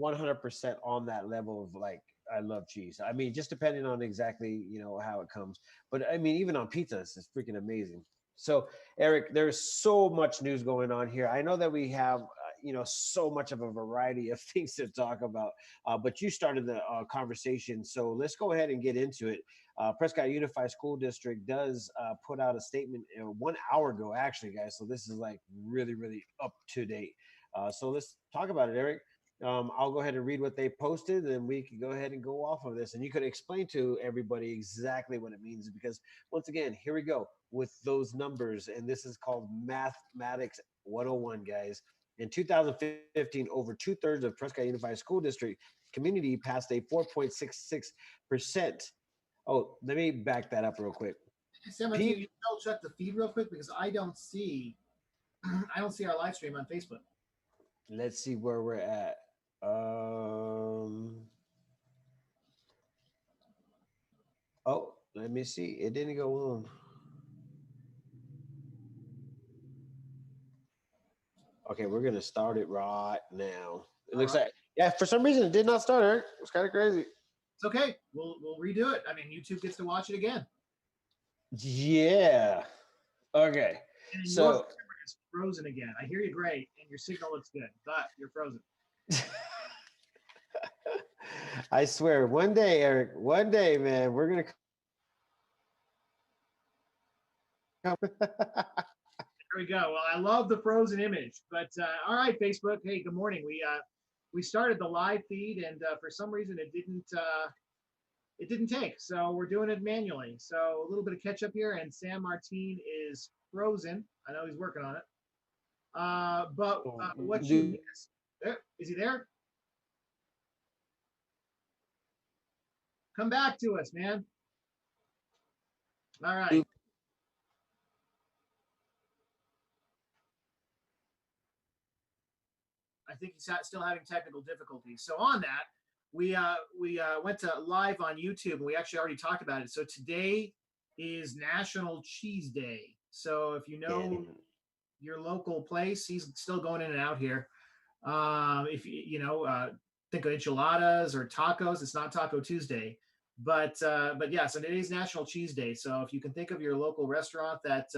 100% on that level of like I love cheese. I mean, just depending on exactly how it comes. But I mean, even on pizzas, it's freaking amazing. So, Eric, there's so much news going on here. I know that we have so much of a variety of things to talk about. But you started the conversation, so let's go ahead and get into it. Prescott Unified School District does put out a statement 1 hour ago, actually, guys. So this is like really, really up to date. So let's talk about it, Eric. I'll go ahead and read what they posted, and we can go ahead and go off of this. And you could explain to everybody exactly what it means, because once again, here we go with those numbers. And this is called Mathematics 101, guys. In 2015, over 2/3 of Prescott Unified School District community passed a 4.66%. Oh, let me back that up real quick. Sam, can you double check the feed real quick, because I don't see our live stream on Facebook. Let's see where we're at. Oh, let me see. It didn't go on. Okay, we're gonna start it right now. It looks like, yeah, for some reason it did not start, Eric. It's kind of crazy. It's okay. We'll redo it. I mean, YouTube gets to watch it again. Yeah. Okay. And so your camera is frozen again. I hear you great, and your signal looks good, but you're frozen. I swear, one day, Eric, one day, man, we're gonna come. There we go. Well, I love the frozen image, but all right, Facebook. Hey, good morning. We started the live feed, and for some reason it didn't take, so we're doing it manually. So a little bit of catch up here, and Sam Martin is frozen. I know he's working on it. But what you there? Is he there? Come back to us, man. All right. I think he's still having technical difficulties. So on that, we went to live on YouTube, and we actually already talked about it. So today is National Cheese Day. So if you know your local place, he's still going in and out here. If you think of enchiladas or tacos, it's not Taco Tuesday. But yeah, so today's National Cheese Day. So if you can think of your local restaurant that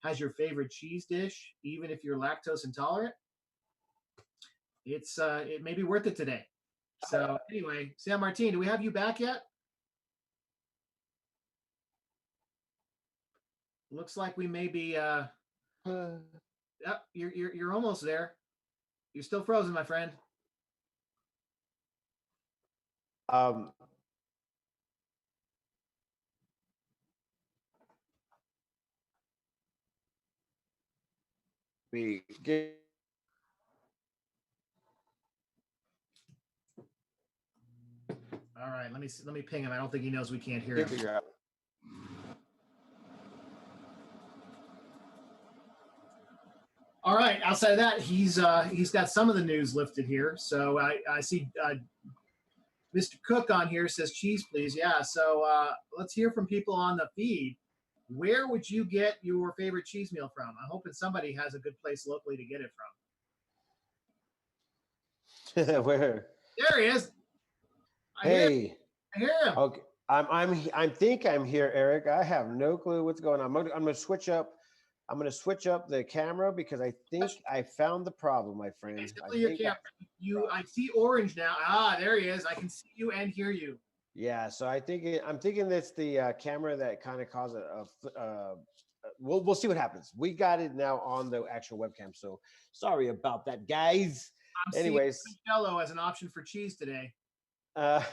has your favorite cheese dish, even if you're lactose intolerant, it may be worth it today. So anyway, Sam Martin, do we have you back yet? Looks like we may be. Yep, you're almost there. You're still frozen, my friend. We get. All right, let me ping him. I don't think he knows we can't hear him. All right. Outside of that, he's got some of the news lifted here. So I see Mr. Cook on here says cheese, please. Yeah. So let's hear from people on the feed. Where would you get your favorite cheese meal from? I'm hoping somebody has a good place locally to get it from. Where? There he is. I hear him. Okay. I think I'm here, Eric. I have no clue what's going on. I'm gonna switch up. I'm going to switch up the camera because I think I found the problem, my friend. Your camera. I see orange now. Ah, there he is. I can see you and hear you. Yeah, so I'm thinking that's the camera that kind of caused we'll see what happens. We got it now on the actual webcam, so sorry about that, guys. Anyways, yellow as an option for cheese today. All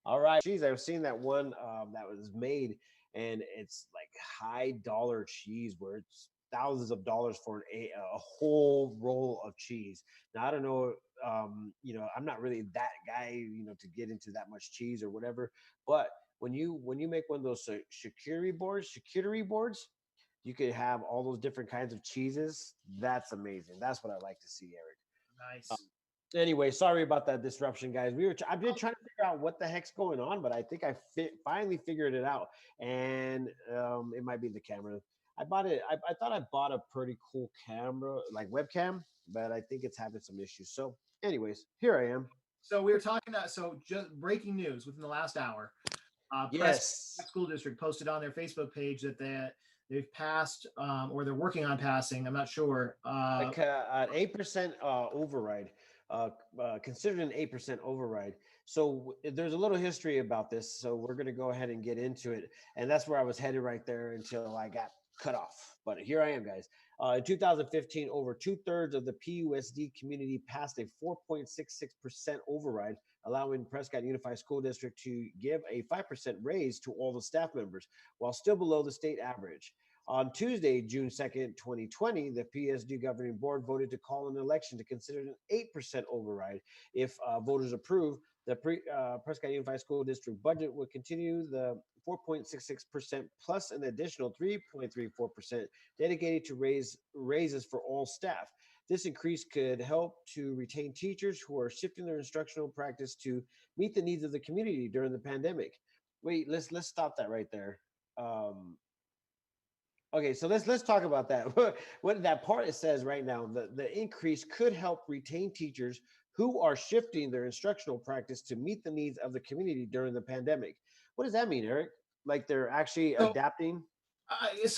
right, cheese. I've seen that one that was made. And it's like high dollar cheese where it's thousands of dollars for a whole roll of cheese. Now, I don't know, I'm not really that guy, to get into that much cheese or whatever. But when you make one of those charcuterie boards, you could have all those different kinds of cheeses. That's amazing. That's what I like to see, Eric. Nice. Anyway, sorry about that disruption, guys. I've been trying to figure out what the heck's going on, but I think I finally figured it out. And it might be the camera. I bought it. I thought I bought a pretty cool camera, like webcam, but I think it's having some issues. So, anyways, here I am. So we were talking. So just breaking news within the last hour. Prescott Yes, School District posted on their Facebook page that they've passed or they're working on passing. I'm not sure. like an 8% override, considered an 8% override. So there's a little history about this. So we're going to go ahead and get into it, and that's where I was headed right there until I got cut off. But here I am, guys. In 2015, over 2/3 of the PUSD community passed a 4.66% override, allowing Prescott Unified School District to give a 5% raise to all the staff members, while still below the state average. On Tuesday, June 2nd, 2020, the PSD governing board voted to call an election to consider an 8% override. If voters approve, the Prescott Unified School District budget would continue the 4.66% plus an additional 3.34% dedicated to raises for all staff. This increase could help to retain teachers who are shifting their instructional practice to meet the needs of the community during the pandemic. Wait, let's stop that right there. Um, Okay, so let's talk about that. What that part it says right now, the increase could help retain teachers who are shifting their instructional practice to meet the needs of the community during the pandemic. What does that mean, Eric? Like they're actually So adapting? this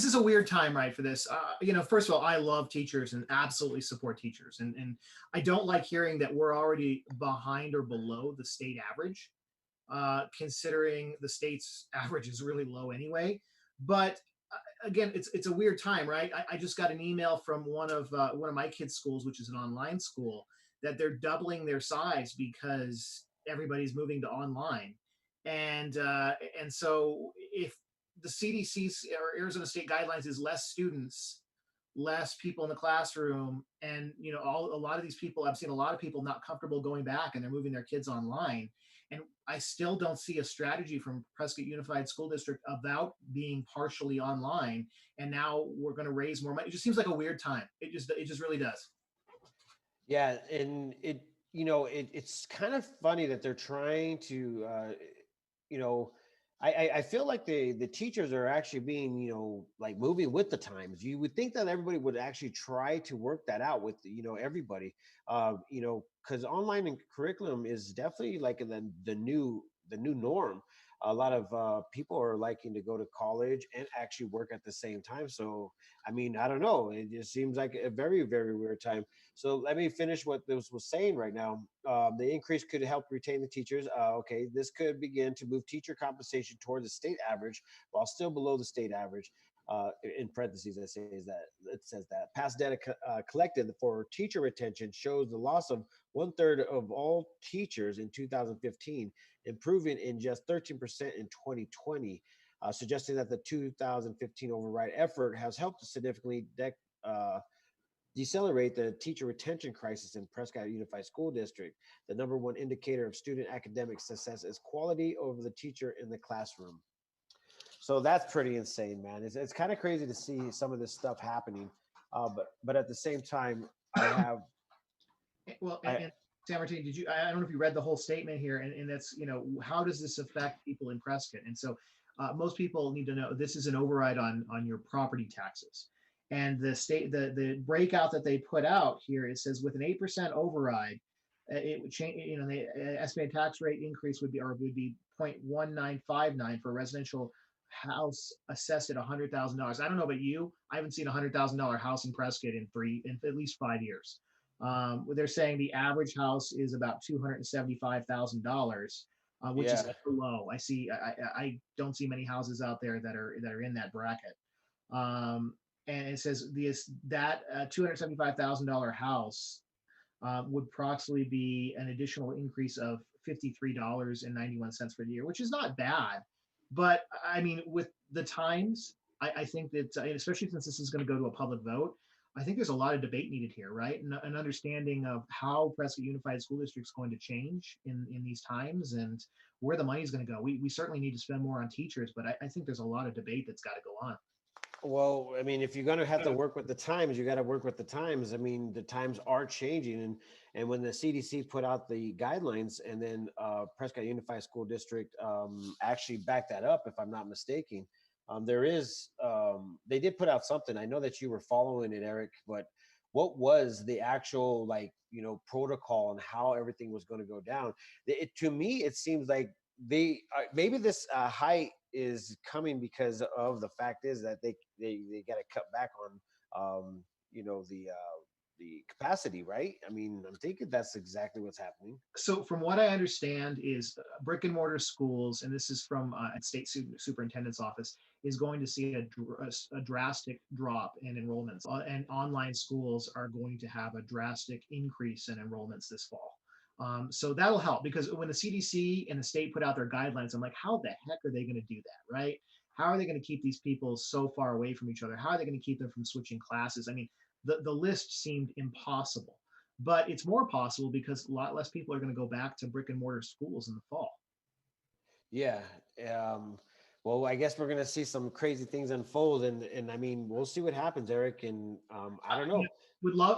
is a weird time, right? For this, first of all, I love teachers and absolutely support teachers, and I don't like hearing that we're already behind or below the state average, considering the state's average is really low anyway. But again, it's a weird time, right? I just got an email from one of my kids' schools, which is an online school, that they're doubling their size because everybody's moving to online, and so if the CDC or Arizona State guidelines is less students, less people in the classroom, and a lot of these people, I've seen a lot of people not comfortable going back, and they're moving their kids online. And I still don't see a strategy from Prescott Unified School District about being partially online. And now we're going to raise more money. It just seems like a weird time. It just really does. Yeah, and it's kind of funny that they're trying to you know I feel like the teachers are actually being like moving with the times. You would think that everybody would actually try to work that out with everybody, because online and curriculum is definitely like the new norm. A lot of people are liking to go to college and actually work at the same time. So I mean, I don't know, it just seems like a very, very weird time. So let me finish what this was saying right now. The increase could help retain the teachers. Okay, this could begin to move teacher compensation toward the state average while still below the state average. In parentheses, it says that past data collected for teacher retention shows the loss of 1/3 of all teachers in 2015, improving in just 13% in 2020, suggesting that the 2015 override effort has helped to significantly decelerate the teacher retention crisis in Prescott Unified School District. The number one indicator of student academic success is quality over the teacher in the classroom. So that's pretty insane, man. It's kind of crazy to see some of this stuff happening, but at the same time, I have Well, I and San Martin, did you? I don't know if you read the whole statement here, and that's how does this affect people in Prescott? And so most people need to know this is an override on your property taxes, and the breakout that they put out here, it says with an 8% override, it would change. The estimated tax rate increase would be 0.1959 for a residential house assessed at $100,000. I don't know about you, I haven't seen $100,000 house in Prescott in at least 5 years. They're saying the average house is about $275,000, which is yeah. low. I don't see many houses out there that are in that bracket. And it says that $275,000 house would approximately be an additional increase of $53.91 for the year, which is not bad. But I mean, with the times, I think that, especially since this is going to go to a public vote, I think there's a lot of debate needed here, right? And an understanding of how Prescott Unified School District is going to change in these times and where the money is going to go. We certainly need to spend more on teachers, but I think there's a lot of debate that's got to go on. Well, I mean, if you're going to have to work with the times, you got to work with the times. I mean, the times are changing, and when the CDC put out the guidelines, and then Prescott Unified School District actually backed that up, if I'm not mistaken. there is they did put out something. I know that you were following it, Eric, but what was the actual like protocol and how everything was going to go down? To me, it seems like they maybe this height is coming because of the fact is that they got to cut back on the capacity, right? I mean, I'm thinking that's exactly what's happening. So from what I understand is brick and mortar schools, and this is from state superintendent's office, is going to see a drastic drop in enrollments, and online schools are going to have a drastic increase in enrollments this fall. So that'll help, because when the CDC and the state put out their guidelines, I'm like, how the heck are they going to do that, right? How are they going to keep these people so far away from each other? How are they going to keep them from switching classes? I mean, the list seemed impossible, but it's more possible because a lot less people are going to go back to brick and mortar schools in the fall. Yeah. Um, well, I guess we're gonna see some crazy things unfold, and I mean, we'll see what happens, Eric. And I don't You know, know.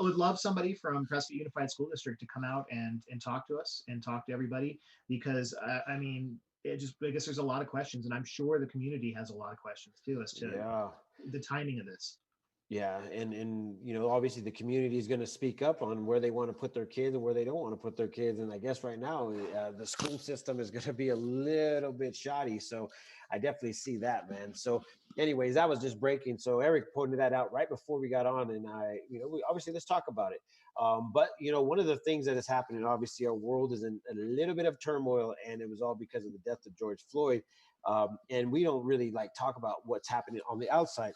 would love somebody from Prescott Unified School District to come out and talk to us and talk to everybody, because I mean, I guess there's a lot of questions, and I'm sure the community has a lot of questions too as to Yeah. the timing of this. Yeah, and obviously the community is going to speak up on where they want to put their kids and where they don't want to put their kids. And I guess right now the school system is going to be a little bit shoddy. So I definitely see that, man. So, anyways, that was just breaking. So Eric pointed that out right before we got on, and we obviously let's talk about it. But one of the things that is happening, obviously, our world is in a little bit of turmoil, and it was all because of the death of George Floyd. And we don't really like talk about what's happening on the outside,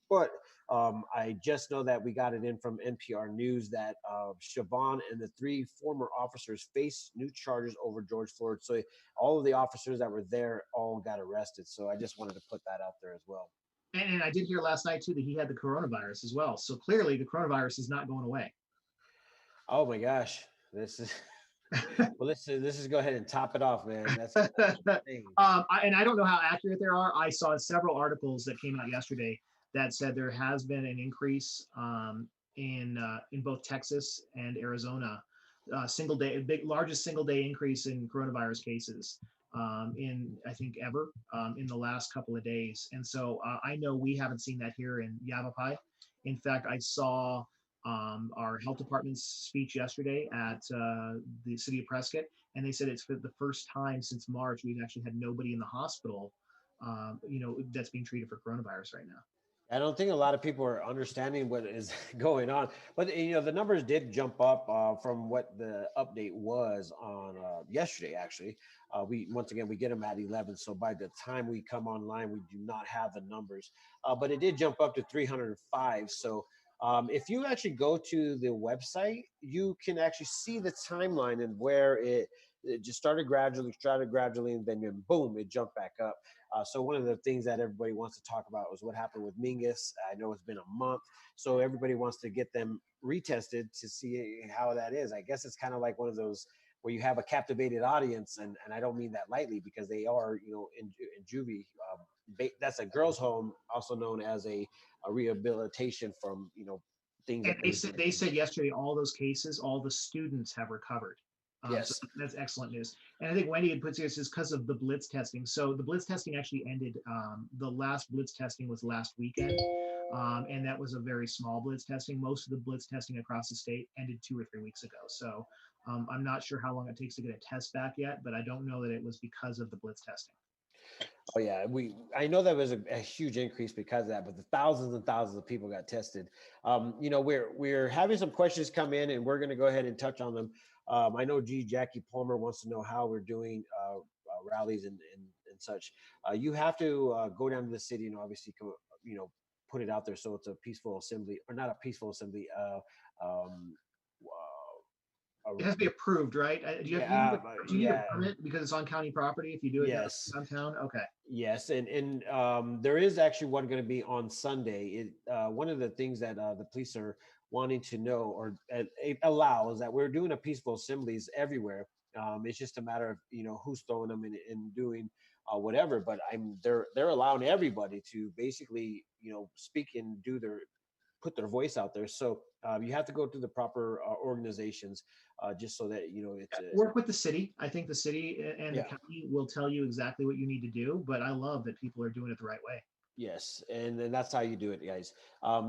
but I just know that we got it in from NPR News that Siobhan and the three former officers face new charges over George Floyd. So all of the officers that were there all got arrested. So I just wanted to put that out there as well. And I did hear last night too that he had the coronavirus as well. So clearly the coronavirus is not going away. Oh my gosh, this is well. Let's just go ahead and top it off, man. That's insane. And I don't know how accurate they are. I saw several articles that came out yesterday that said there has been an increase in both Texas and Arizona, single day, largest single day increase in coronavirus cases in I think ever in the last couple of days. And so I know we haven't seen that here in Yavapai. In fact, I saw our health department's speech yesterday at the city of Prescott, and they said it's for the first time since March we've actually had nobody in the hospital, that's being treated for coronavirus right now. I don't think a lot of people are understanding what is going on, but the numbers did jump up from what the update was on yesterday. Actually, we once again we get them at 11, so by the time we come online, we do not have the numbers, but it did jump up to 305. So if you actually go to the website, you can actually see the timeline and where it just started gradually, and then boom, it jumped back up. So one of the things that everybody wants to talk about was what happened with Mingus. I know it's been a month, so everybody wants to get them retested to see how that is. I guess it's kind of like one of those where you have a captivated audience, and I don't mean that lightly because they are, in juvie. That's a girls' home, also known as a rehabilitation from things And that they said yesterday all those cases, all the students have recovered. So yes. that's excellent news. And I think Wendy had put this is because of the blitz testing. So the blitz testing actually ended. The last blitz testing was last weekend, and that was a very small blitz testing. Most of the blitz testing across the state ended 2 or 3 weeks ago. So I'm not sure how long it takes to get a test back yet, but I don't know that it was because of the blitz testing. Oh yeah, I know there was a huge increase because of that, but the thousands and thousands of people got tested. We're having some questions come in, and we're going to go ahead and touch on them. I know Jackie Palmer wants to know how we're doing rallies and such. You have to go down to the city and obviously put it out there so it's a peaceful assembly, or not a peaceful assembly. Um, It has to be approved, right? Do you need a permit because it's on county property if you do it yes. downtown? Okay. Yes, and there is actually one going to be on Sunday. One of the things that the police are wanting to know or allow is that we're doing a peaceful assemblies everywhere. It's just a matter of who's throwing them and doing whatever. But they're allowing everybody to basically speak and put their voice out there. So you have to go to the proper organizations just so that it's Work with the city. I think the city and the yeah. county will tell you exactly what you need to do, but I love that people are doing it the right way. Yes, and then that's how you do it, guys.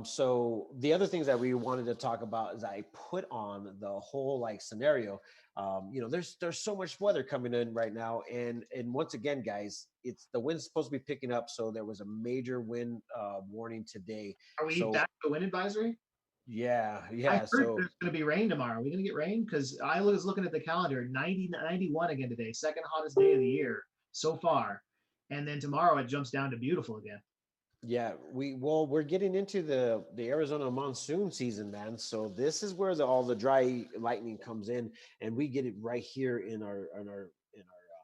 So the other things that we wanted to talk about is I put on the whole like scenario. There's so much weather coming in right now, and once again, guys, it's the wind's supposed to be picking up. So there was a major wind warning today. Are we So back to wind advisory? yeah, I yeah. heard So there's going to be rain tomorrow. Are we going to get rain? Because I was looking at the calendar, 91 again today, second hottest day of the year so far. And then tomorrow it jumps down to beautiful again. yeah, we're getting into the Arizona monsoon season, man. So this is where all the dry lightning comes in, and we get it right here in our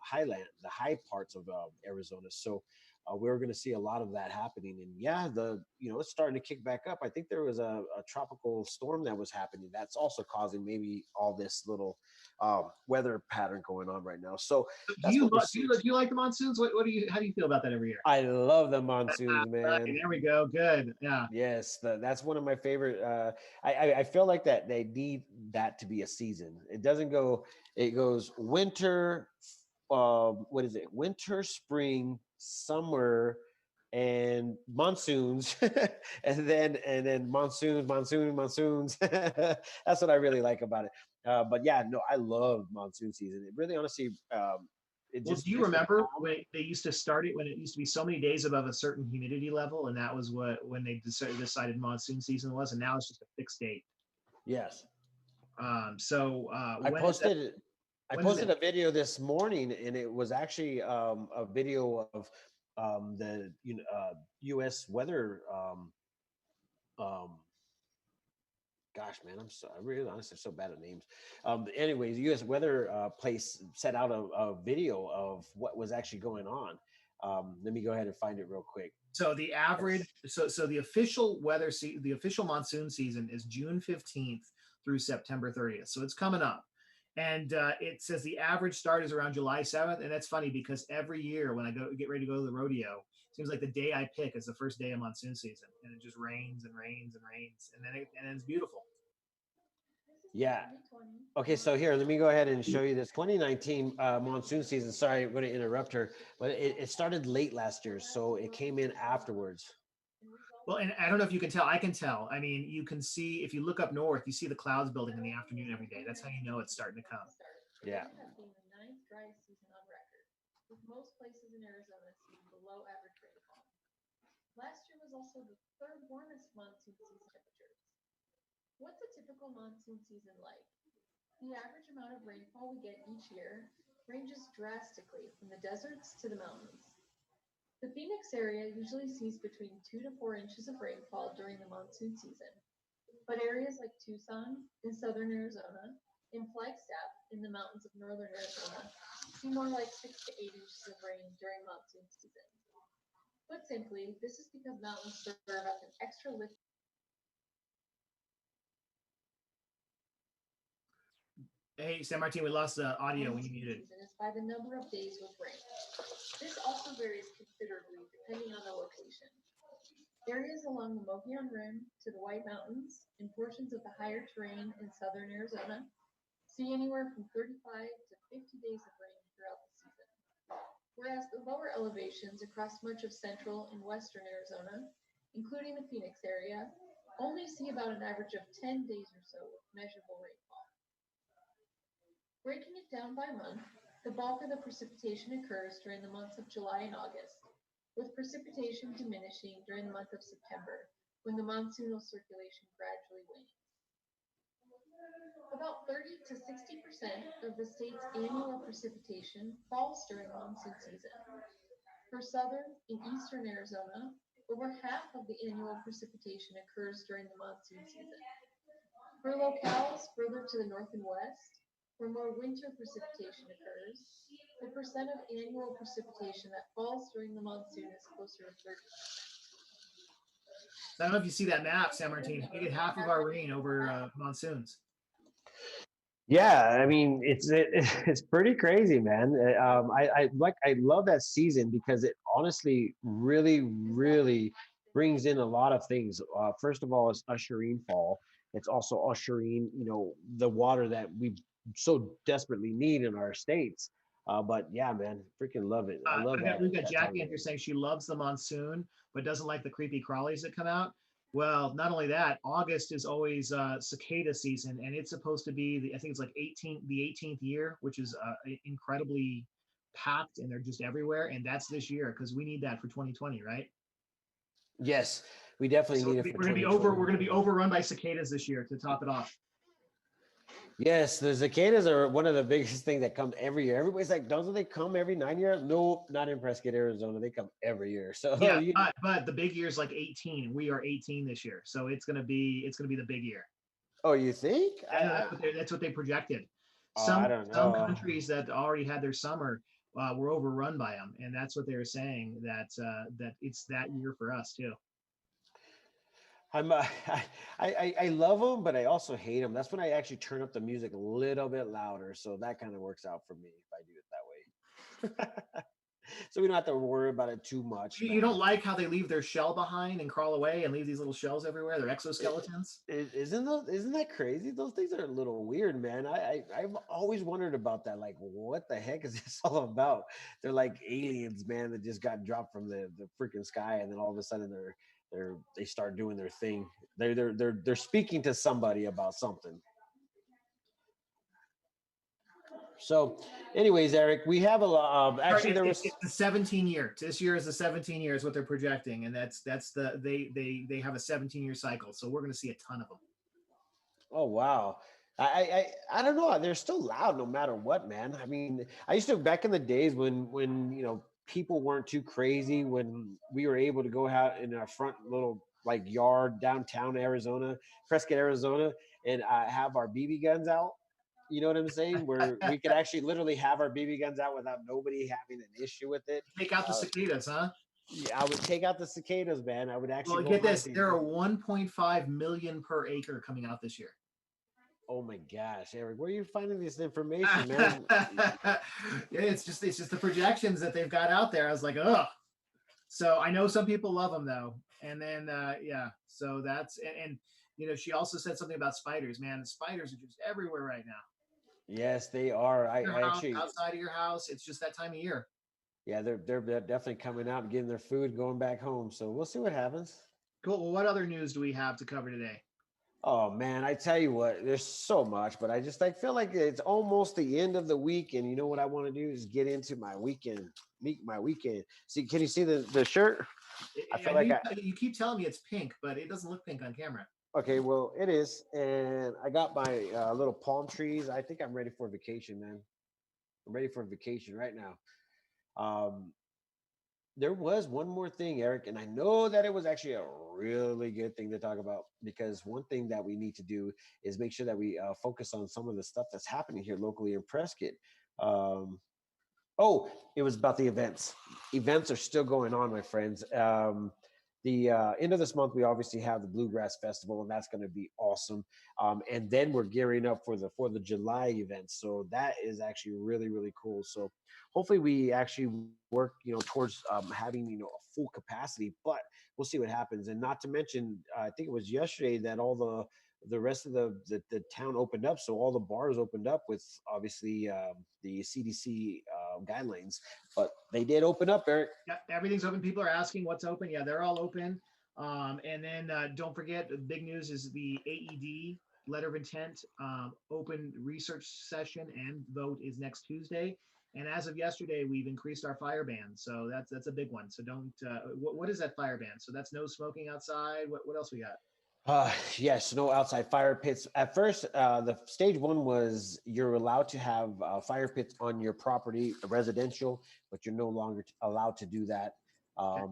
highland, the high parts of Arizona. So we're going to see a lot of that happening, and yeah, it's starting to kick back up. I think there was a tropical storm that was happening that's also causing maybe all this little weather pattern going on right now. So Do that's you what we're do seeing. you like the monsoons? What do you how do you feel about that every year? I love the monsoons, Right, man. there we go. Good. Yeah. Yes, that's one of my favorite. I feel like that they need that to be a season. It doesn't go. It goes winter. What is it? Winter, spring, summer, and monsoons, and then monsoons. That's what I really like about it. But yeah, no, I love monsoon season. It really, honestly, it Well, just do you makes me remember calm. when they used to start it when it used to be so many days above a certain humidity level, and that was when they decided monsoon season was, and now it's just a fixed date. Yes. So I when is that? posted I When is posted it? a video this morning, and it was actually a video of the U.S. weather. Um, Gosh, man, I really honestly so bad at names. Anyways, the U.S. weather place set out a video of what was actually going on. Let me go ahead and find it real quick. So the average, Yes. so the official the official monsoon season is June 15th through September 30th. So it's coming up. And it says the average start is around July 7th. And that's funny because every year when I get ready to go to the rodeo, it seems like the day I pick is the first day of monsoon season. And it just rains and rains and rains. And then it's beautiful. Yeah. Okay, so here, let me go ahead and show you this 2019 monsoon season. Sorry, I'm going to interrupt her, but it started late last year, so it came in afterwards. Well, and I don't know if you can tell. I can tell. I mean, you can see if you look up north, you see the clouds building in the afternoon every day. That's how you know it's starting to come. Yeah. Hey, San Martin, we lost the audio when you muted. So I don't know if you see that map, San Martin. We get half of our rain over monsoons. Yeah, I mean it's pretty crazy, man. I love that season because it honestly really brings in a lot of things. First of all, it's ushering fall. It's also ushering the water that we so desperately need in our states. But yeah, man, freaking love it. I love We've got that time of Jackie in year. here saying she loves the monsoon, but doesn't like the creepy crawlies that come out. Well, not only that, August is always cicada season, and it's supposed to be I think it's like 18th year, which is incredibly packed, and they're just everywhere. And that's this year because we need that for 2020, right? Yes, we definitely So need it for we're gonna be over. 2020. We're gonna be overrun by cicadas this year to top it off. Yes, the cicadas are one of the biggest things that come every year. Everybody's like, "Doesn't they come every 9 years?" Nope, not in Prescott, Arizona. They come every year. So Yeah, you, but the big year is like 18. We are 18 this year, so it's gonna be the big year. oh, you think? Yeah, that's what they projected. Oh, I Some don't some know. countries that already had their summer were overrun by them, and that's what they were saying that it's that year for us too. I'm I love them, but I also hate them. That's when I actually turn up the music a little bit louder, so that kind of works out for me if I do it that way. So we don't have to worry about it too much, You don't man. like how they leave their shell behind and crawl away and leave these little shells everywhere? They're It, exoskeletons. isn't that crazy? Those things are a little weird, man. I've always wondered about that. Like, what the heck is this all about? They're like aliens, man, that just got dropped from the freaking sky, and then all of a sudden they start doing their thing. They're speaking to somebody about something. So, anyways, Eric, we have a lot. Actually, there It's was. the 17 year. This year is the 17 years what they're projecting, and that's they have a 17-year cycle. So we're going to see a ton of them. Oh wow. I don't know. They're still loud no matter what, man. I mean, I used to back in the days when people weren't too crazy, when we were able to go out in our front little like yard downtown Arizona, Prescott, Arizona, and have our BB guns out. You know what I'm saying? Where we could actually literally have our BB guns out without nobody having an issue with it. Take out the Uh, cicadas, huh? yeah, I would take out the cicadas, man. I would actually Well, go get this. hunting. There are 1.5 million per acre coming out this year. Oh my gosh, Eric, where are you finding this information, man? Yeah, it's just the projections that they've got out there. I was like, ugh. So I know some people love them though, and then yeah. So that's and she also said something about spiders. Man, the spiders are just everywhere right now. Yes, they are. Your I house, actually, outside of your house. It's just that time of year. yeah, they're definitely coming out and getting their food, going back home. So we'll see what happens. Cool. Well, what other news do we have to cover today? Oh man, I tell you what, there's so much, but I just like feel like it's almost the end of the week, and you know what I want to do is get into my weekend, meet my weekend. See, can you see the shirt? I feel like I You keep telling me it's pink, but it doesn't look pink on camera. okay, well it is, and I got my little palm trees. I think I'm ready for vacation, man. I'm ready for vacation right now. Um, there was one more thing, Eric, and I know that it was actually a really good thing to talk about because one thing that we need to do is make sure that we focus on some of the stuff that's happening here locally in Prescott. Um, oh, it was about the events. Events are still going on, my friends. The end of this month, we obviously have the Bluegrass Festival, and that's going to be awesome. And then we're gearing up for the Fourth of July event, so that is actually really, really cool. So hopefully, we actually work, towards having a full capacity. But we'll see what happens. And not to mention, I think it was yesterday that all the rest of the town opened up, so all the bars opened up with obviously the CDC guidelines. But they did open up, Eric. Yeah, everything's open. People are asking what's open. Yeah, they're all open. And then don't forget, the big news is the AED letter of intent open research session and vote is next Tuesday. And as of yesterday, we've increased our fire ban, so that's a big one. So don't. What is that fire ban? So that's no smoking outside. What else we got? Yes, no outside fire pits. At first, the stage one was you're allowed to have fire pits on your property, residential, but you're no longer allowed to do that. Okay.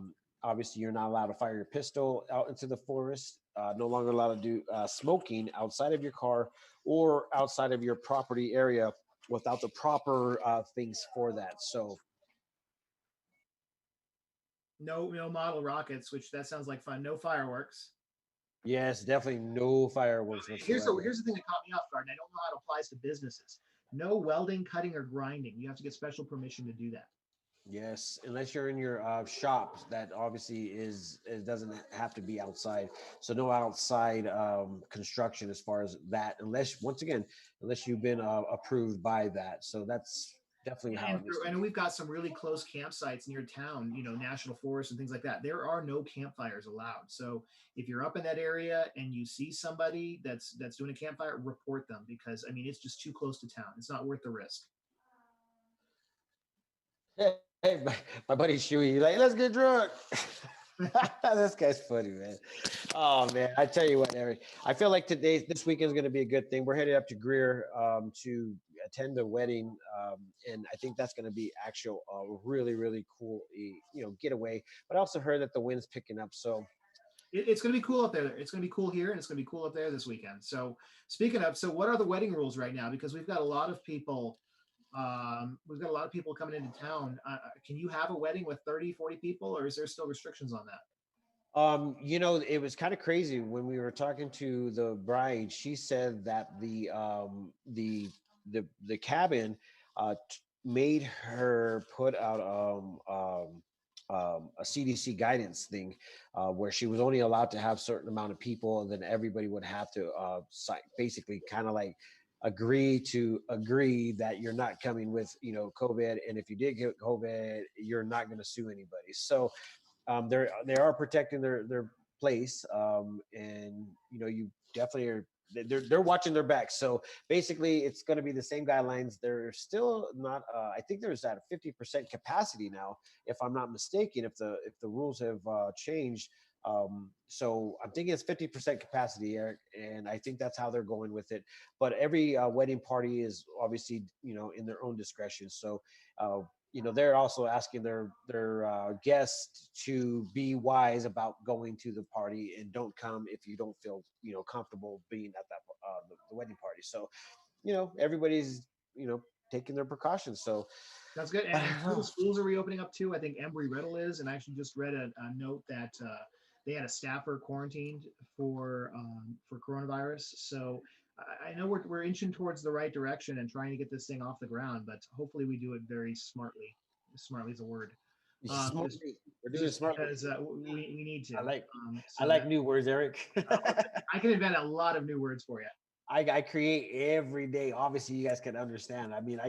Obviously, you're not allowed to fire your pistol out into the forest. No longer allowed to do smoking outside of your car or outside of your property area without the proper things for that. So No model rockets, which that sounds like fun. No fireworks. yes, definitely no fireworks whatsoever. Here's the thing that caught me off guard, and I don't know how it applies to businesses. No welding, cutting, or grinding. You have to get special permission to do that. Yes, unless you're in your shop, that obviously is it doesn't have to be outside. So no outside construction as far as that, unless once again, unless you've been approved by that. So that's definitely how And it needs to I know be. we've got some really close campsites near town, national forests and things like that. There are no campfires allowed. So if you're up in that area and you see somebody that's doing a campfire, report them, because I mean it's just too close to town. It's not worth the risk. Hey, my buddy Shuey, like, let's get drunk. This guy's funny, man. Oh man, I tell you what, Eric. I feel like this weekend is going to be a good thing. We're headed up to Greer to attend a wedding, and I think that's going to be actual really really cool, getaway. But I also heard that the wind's picking up, so It's going to be cool up there. It's going to be cool here, and it's going to be cool up there this weekend. So speaking of, so what are the wedding rules right now? Because we've got a lot of people. We've got a lot of people coming into town. Can you have a wedding with 30, 40 people, or is there still restrictions on that? it was kind of crazy when we were talking to the bride. She said that the cabin made her put out a CDC guidance thing where she was only allowed to have certain amount of people, and then everybody would have to basically kind of like agree that you're not coming with COVID, and if you did get COVID, you're not going to sue anybody. So they are protecting their place, and you definitely are. They're watching their backs. So basically, it's going to be the same guidelines. They're still not. I think there's at a 50% capacity now, if I'm not mistaken. If the rules have changed, so I'm thinking it's 50% capacity, Eric, and I think that's how they're going with it. But every wedding party is obviously in their own discretion. So uh, they're also asking their guests to be wise about going to the party and don't come if you don't feel comfortable being at the wedding party. So everybody's taking their precautions. So That's good. And some of the schools are reopening up too. I think Embry Riddle is, and I actually just read a note that they had a staffer quarantined for coronavirus. So I know we're inching towards the right direction and trying to get this thing off the ground, but hopefully we do it very smartly. Smartly is a word. Just smartly, we're doing it just smartly. because we need to. I like I So like that new words, Eric. I can invent a lot of new words for you. I create every day. Obviously, you guys can understand. I mean,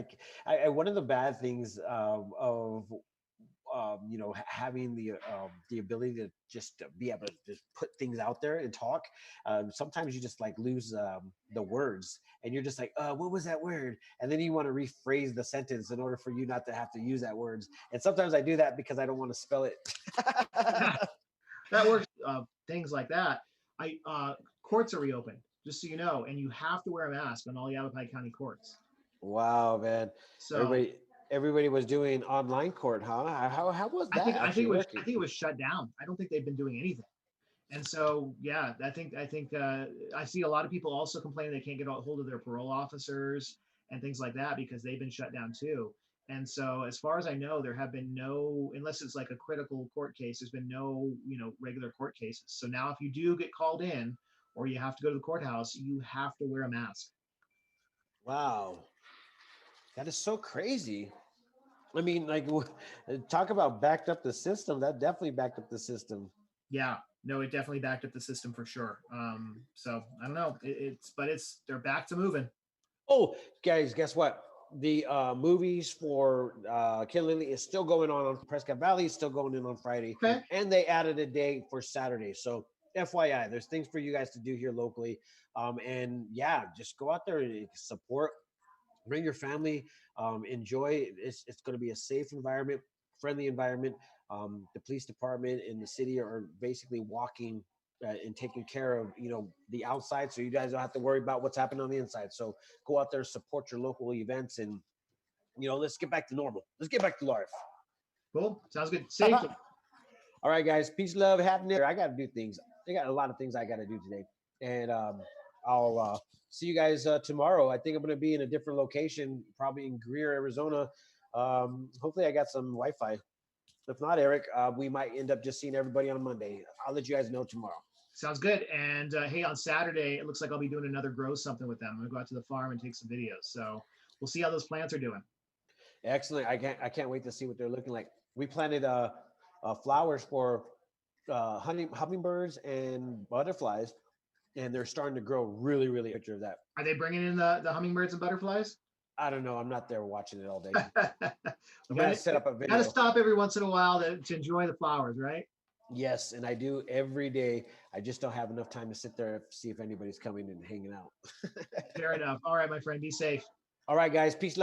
one of the bad things of having the ability to just to be able to just put things out there and talk. Sometimes you just like lose the words, and you're just like, what was that word? And then you want to rephrase the sentence in order for you not to have to use that words. And sometimes I do that because I don't want to spell it. That works. Things like that. I Courts are reopened, just so you know, and you have to wear a mask on all Yavapai County courts. Wow, man! So Everybody was doing online court, huh? How was that actually I working? think it was shut down. I don't think they've been doing anything. And so yeah, I think I see a lot of people also complaining they can't get a hold of their parole officers and things like that because they've been shut down too. And so as far as I know, there have been no, unless it's like a critical court case, there's been no regular court cases. So now if you do get called in or you have to go to the courthouse, you have to wear a mask. Wow, that is so crazy. I mean, like, talk about backed up the system. That definitely backed up the system. Yeah, no, it definitely backed up the system for sure. So I don't know, it's they're back to moving. Oh, guys, guess what? The movies for Kid Lily is still going on Prescott Valley. Is still going in on Friday, Okay. and they added a day for Saturday. So, FYI, there's things for you guys to do here locally. And yeah, just go out there and support. Bring your family. Enjoy. It's going to be a safe environment, friendly environment. The police department and the city are basically walking and taking care of the outside, so you guys don't have to worry about what's happening on the inside. So go out there, support your local events, and let's get back to normal. Let's get back to life. Cool. Sounds good. Safety. All right, guys. Peace, love, happiness. I got to do things. I got a lot of things I got to do today, and I'll see you guys tomorrow. I think I'm going to be in a different location, probably in Greer, Arizona. Hopefully, I got some Wi-Fi. If not, Eric, we might end up just seeing everybody on Monday. I'll let you guys know tomorrow. Sounds good. And hey, on Saturday, it looks like I'll be doing another grow something with them. I'm gonna go out to the farm and take some videos. So we'll see how those plants are doing. Excellent. I can't wait to see what they're looking like. We planted flowers for hummingbirds and butterflies, and they're starting to grow really, really. Picture of that. Are they bringing in the hummingbirds and butterflies? I don't know. I'm not there watching it all day. You I'm gonna gotta, set up a gotta video. stop every once in a while to enjoy the flowers, right? Yes, and I do every day. I just don't have enough time to sit there see if anybody's coming and hanging out. Fair enough. All right, my friend, be safe. All right, guys. Peace.